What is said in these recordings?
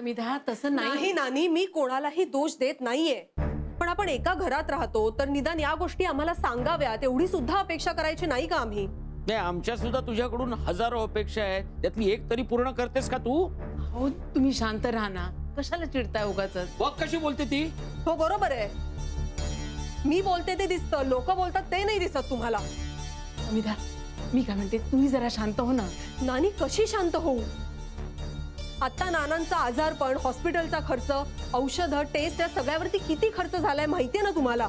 समिधा तसं नाही नानी, मी कोणालाही दोष देत नाहीये, पण आपण एका घरात राहतो तर निदान या गोष्टी आम्हाला सांगाव्यात एवढी सुद्धा अपेक्षा करायची नाही का आम्ही? नाही, आमच्या सुद्धा तुझ्याकडून हजारो अपेक्षा आहेत, त्यातली एक तरी पूर्ण करतेस का तू? हो तुम्ही शांत राहा ना, कशाला चिडताय उगाचच? बघ कशी बोलते ती. हो बरोबर आहे, मी बोलते ते दिसतं, लोक बोलतात ते नाही दिसत तुम्हाला. समिधा मी काय म्हणते, तुम्ही जरा शांत हो ना. नानी कशी शांत होऊ? आता नानांचा आजारपण, हॉस्पिटलचा खर्च, औषधं, टेस्ट या सगळ्यावरती किती खर्च झालाय माहितीये ना तुम्हाला?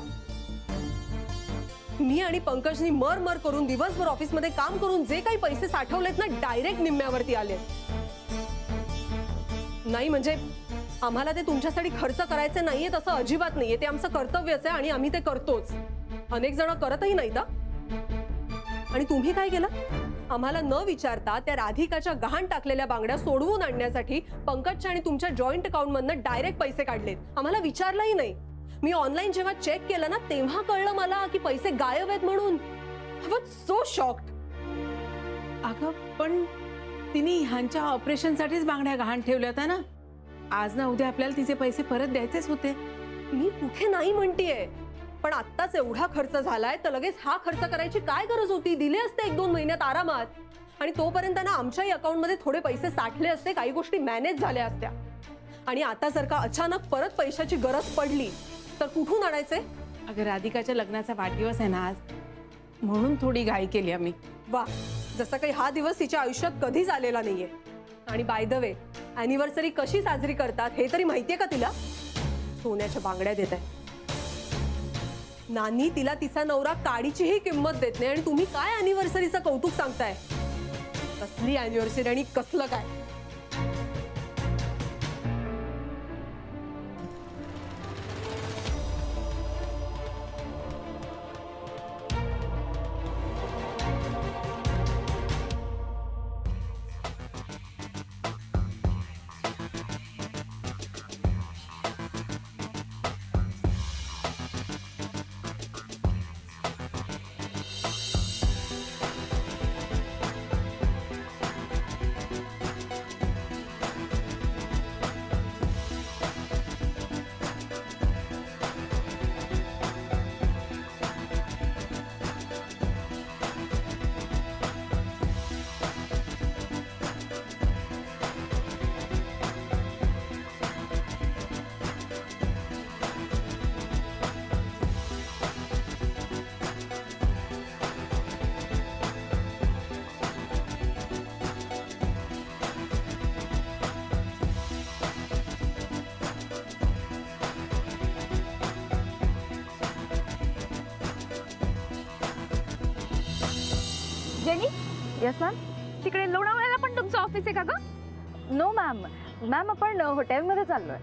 मी आणि पंकजनी मर करून दिवसभर ऑफिसमध्ये काम करून जे काही पैसे साठवलेत ना, डायरेक्ट निम्म्यावरती आले. नाही म्हणजे आम्हाला ते तुमच्यासाठी खर्च करायचे नाहीये तसं अजिबात नाहीये, ते आमचं कर्तव्यच आहे आणि आम्ही ते करतोच. अनेक जण करतही नाहीत. आणि तुम्ही काय केलं? आम्हाला न विचारता त्या राधिकाच्या गहाण टाकलेल्या बांगड्या सोडवून आणण्यासाठी पंकजच्या आणि तुमच्या जॉईंट अकाउंट मधनं डायरेक्ट पैसे काढलेत. आम्हाला विचारलंही नाही. मी ऑनलाईन जेव्हा चेक केलं ना, तेव्हा कळलं मला की पैसे गायब आहेत म्हणून. I was so shocked. अगं पण तिने ह्यांच्या ऑपरेशनसाठीच बांगड्या गहाण ठेवल्या होत्या ना. आज ना उद्या आपल्याला तिचे पैसे परत द्यायचेच होते. मी कुठे नाही म्हणतीये, पण आत्ताच एवढा खर्च झालाय तर लगेच हा खर्च करायची काय गरज होती? दिले असते 1-2 महिन्यात आरामात, आणि तोपर्यंत ना आमच्याही अकाउंटमध्ये थोडे पैसे साठले असते, काही गोष्टी मॅनेज झाल्या असत्या. आणि आता जर का अचानक परत पैशाची गरज पडली तर कुठून आणायचे? अगं राधिकाच्या लग्नाचा वाढदिवस आहे ना आज, म्हणून थोडी घाई केली आम्ही. वा, जसं काही हा दिवस तिच्या आयुष्यात कधीच आलेला नाहीये. आणि बाय द वे, अॅनिव्हर्सरी कशी साजरी करतात हे तरी माहितीये का तिला? सोन्याच्या बांगड्या देत आहे. नानी तिला तिचा नवरा काडीचीही किंमत देत नाही आणि तुम्ही काय अॅनिव्हर्सरीचं कौतुक सांगताय? कसली अॅनिव्हर्सरी आणि कसलं काय? Jenny, yes ma'am. तिकडे लोणावळ्याला पण तुमचं ऑफिस आहे का ग? नो मॅम, आपण हॉटेलमध्ये चाललोय.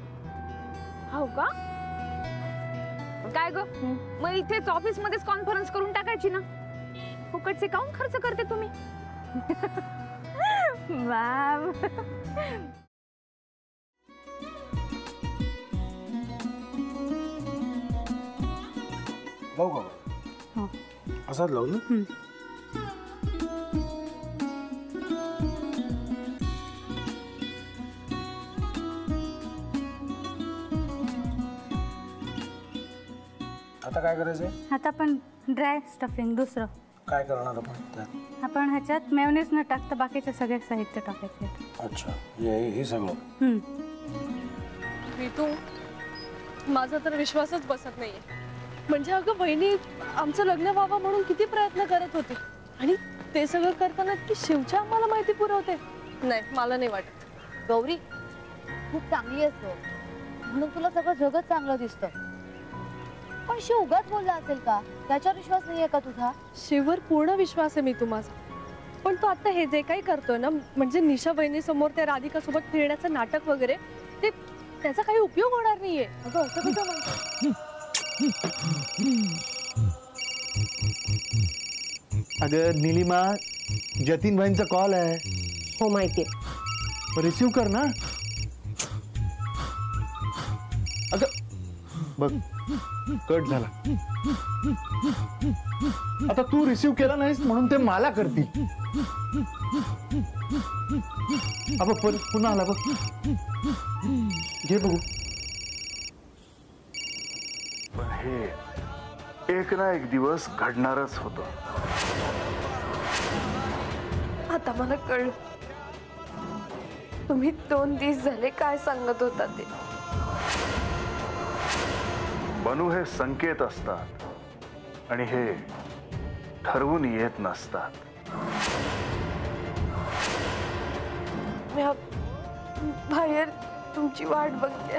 हो का? काय ग, मग इथेच ऑफिसमध्येच कॉन्फरन्स करून टाकायची ना. फुकटचे काऊन खर्च करते तुम्ही? मॅम लावू का? असाच लावू ना. आता काय करायचंय? आता आपण ड्राय स्टफिंग दुसरं काय करणार आपण त्यात? आपण ह्याच्यात मेयोनीज न टाकता बाकीचे सगळे साहित्य टाकायचे. अच्छा, हे सगळं. ऋतू, माझा तर विश्वासच बसत नाहीये. म्हणजे अगं बहिणी आमचं लग्न व्हावं म्हणून किती प्रयत्न करत होती, आणि ते सगळं करताना ती शिवच्या आम्हाला माहिती पुरवते. नाही, मला नाही वाटत. गौरी खूप चांगली असतो म्हणून तुला सगळं जगत चांगलं दिसतं, पण शिव उगाच बोलला असेल का? त्याच्यावर विश्वास नाहीये का तुझा? शिववर पूर्ण विश्वास आहे मी माझा, पण तो आता हे जे काही करतोय ना, म्हणजे निशा बहिणी समोर त्या राधिका सोबत फिरण्याचं नाटक वगैरे, ते त्याचा काही उपयोग होणार नाहीये. अगं असं कसं म्हणतो? अगं नीलिमा, जतीन भाईंचा कॉल आहे. हो माहितीये. रिसीव कर ना. अगं बघ, कट झाला. आता तू रिसीव केला नाहीस म्हणून ते मला करतील. अब पुन्हा आला बघ. घे बघू. पण हे एक ना एक दिवस घडणारच होतं. आता मला कळलं तुम्ही 2 दिवस झाले काय सांगत होता ते. बनू हे संकेत असतात आणि हे ठरवून येत नसतात. मी बाहेर तुमची वाट बघते.